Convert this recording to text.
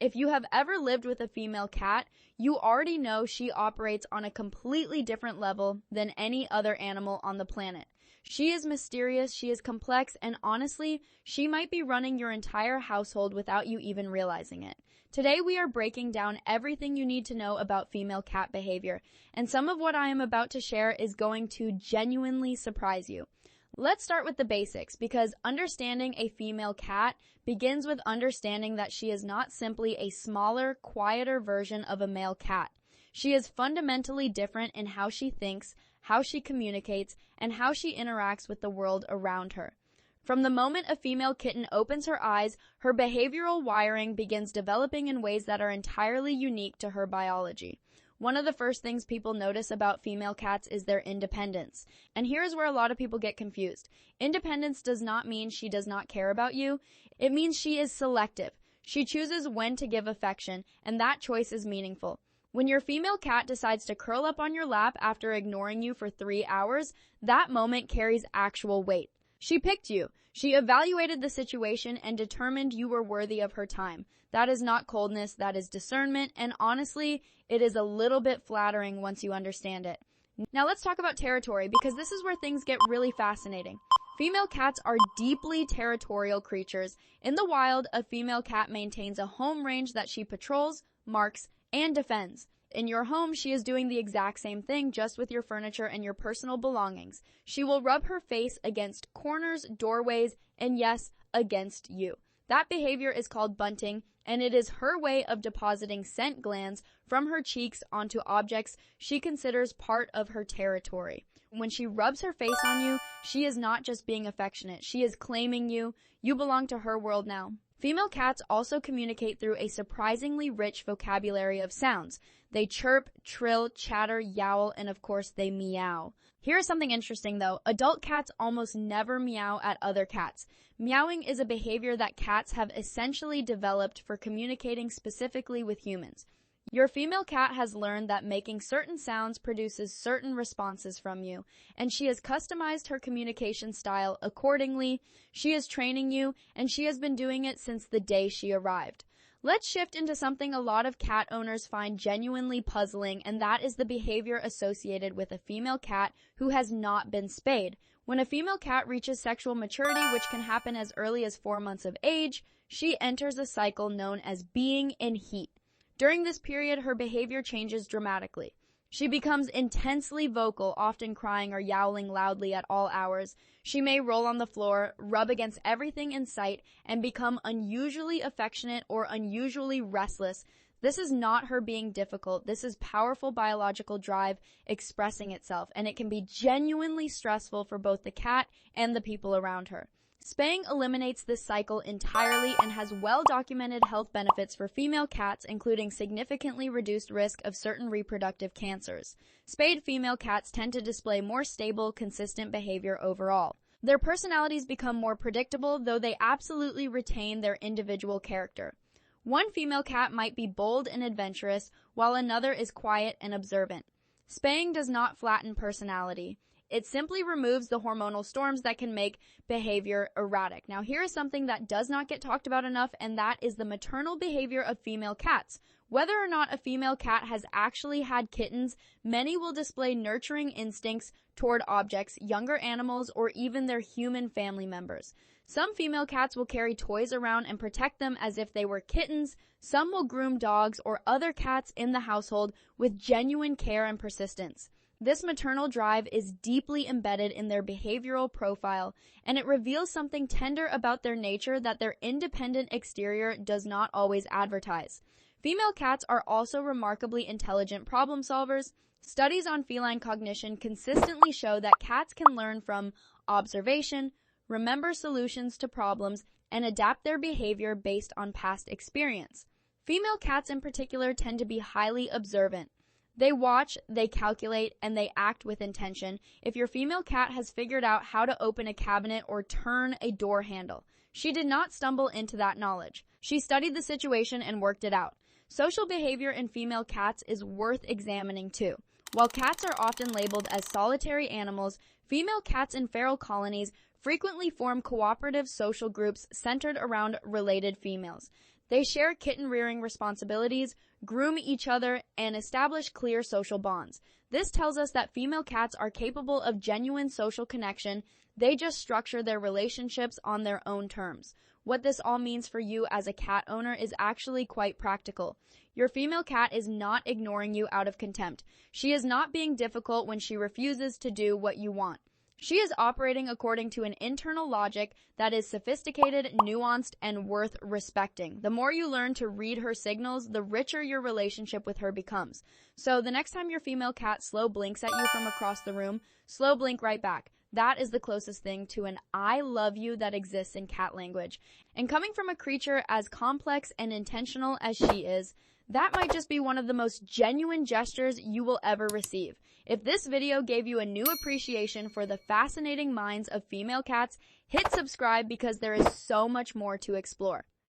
If you have ever lived with a female cat, you already know she operates on a completely different level than any other animal on the planet. She is mysterious, she is complex, and honestly, she might be running your entire household without you even realizing it. Today we are breaking down everything you need to know about female cat behavior, and some of what I am about to share is going to genuinely surprise you. Let's start with the basics, because understanding a female cat begins with understanding that she is not simply a smaller, quieter version of a male cat. She is fundamentally different in how she thinks, how she communicates, and how she interacts with the world around her. From the moment a female kitten opens her eyes, her behavioral wiring begins developing in ways that are entirely unique to her biology. One of the first things people notice about female cats is their independence. And here's where a lot of people get confused. Independence does not mean she does not care about you. It means she is selective. She chooses when to give affection, and that choice is meaningful. When your female cat decides to curl up on your lap after ignoring you for 3 hours, that moment carries actual weight. She picked you. She evaluated the situation and determined you were worthy of her time. That is not coldness, that is discernment, and honestly, it is a little bit flattering once you understand it. Now let's talk about territory, because this is where things get really fascinating. Female cats are deeply territorial creatures. In the wild, a female cat maintains a home range that she patrols, marks, and defends. In your home, she is doing the exact same thing, just with your furniture and your personal belongings. She will rub her face against corners, doorways, and yes, against you. That behavior is called bunting, and it is her way of depositing scent glands from her cheeks onto objects she considers part of her territory. When she rubs her face on you, she is not just being affectionate. She is claiming you. You belong to her world now. Female cats also communicate through a surprisingly rich vocabulary of sounds. They chirp, trill, chatter, yowl, and of course they meow. Here's something interesting though. Adult cats almost never meow at other cats. Meowing is a behavior that cats have essentially developed for communicating specifically with humans. Your female cat has learned that making certain sounds produces certain responses from you, and she has customized her communication style accordingly. She is training you, and she has been doing it since the day she arrived. Let's shift into something a lot of cat owners find genuinely puzzling, and that is the behavior associated with a female cat who has not been spayed. When a female cat reaches sexual maturity, which can happen as early as 4 months of age, she enters a cycle known as being in heat. During this period, her behavior changes dramatically. She becomes intensely vocal, often crying or yowling loudly at all hours. She may roll on the floor, rub against everything in sight, and become unusually affectionate or unusually restless. This is not her being difficult. This is powerful biological drive expressing itself, and it can be genuinely stressful for both the cat and the people around her. Spaying eliminates this cycle entirely and has well-documented health benefits for female cats, including significantly reduced risk of certain reproductive cancers. Spayed female cats tend to display more stable, consistent behavior overall. Their personalities become more predictable, though they absolutely retain their individual character. One female cat might be bold and adventurous, while another is quiet and observant. Spaying does not flatten personality. It simply removes the hormonal storms that can make behavior erratic. Now, here is something that does not get talked about enough, and that is the maternal behavior of female cats. Whether or not a female cat has actually had kittens, many will display nurturing instincts toward objects, younger animals, or even their human family members. Some female cats will carry toys around and protect them as if they were kittens. Some will groom dogs or other cats in the household with genuine care and persistence. This maternal drive is deeply embedded in their behavioral profile, and it reveals something tender about their nature that their independent exterior does not always advertise. Female cats are also remarkably intelligent problem solvers. Studies on feline cognition consistently show that cats can learn from observation, remember solutions to problems, and adapt their behavior based on past experience. Female cats in particular tend to be highly observant. They watch, they calculate, and they act with intention. If your female cat has figured out how to open a cabinet or turn a door handle, she did not stumble into that knowledge. She studied the situation and worked it out. Social behavior in female cats is worth examining too. While cats are often labeled as solitary animals, female cats in feral colonies frequently form cooperative social groups centered around related females. They share kitten rearing responsibilities, groom each other, and establish clear social bonds. This tells us that female cats are capable of genuine social connection. They just structure their relationships on their own terms. What this all means for you as a cat owner is actually quite practical. Your female cat is not ignoring you out of contempt. She is not being difficult when she refuses to do what you want. She is operating according to an internal logic that is sophisticated, nuanced, and worth respecting. The more you learn to read her signals, the richer your relationship with her becomes. So the next time your female cat slow blinks at you from across the room, slow blink right back. That is the closest thing to an I love you that exists in cat language. And coming from a creature as complex and intentional as she is, that might just be one of the most genuine gestures you will ever receive. If this video gave you a new appreciation for the fascinating minds of female cats, hit subscribe because there is so much more to explore.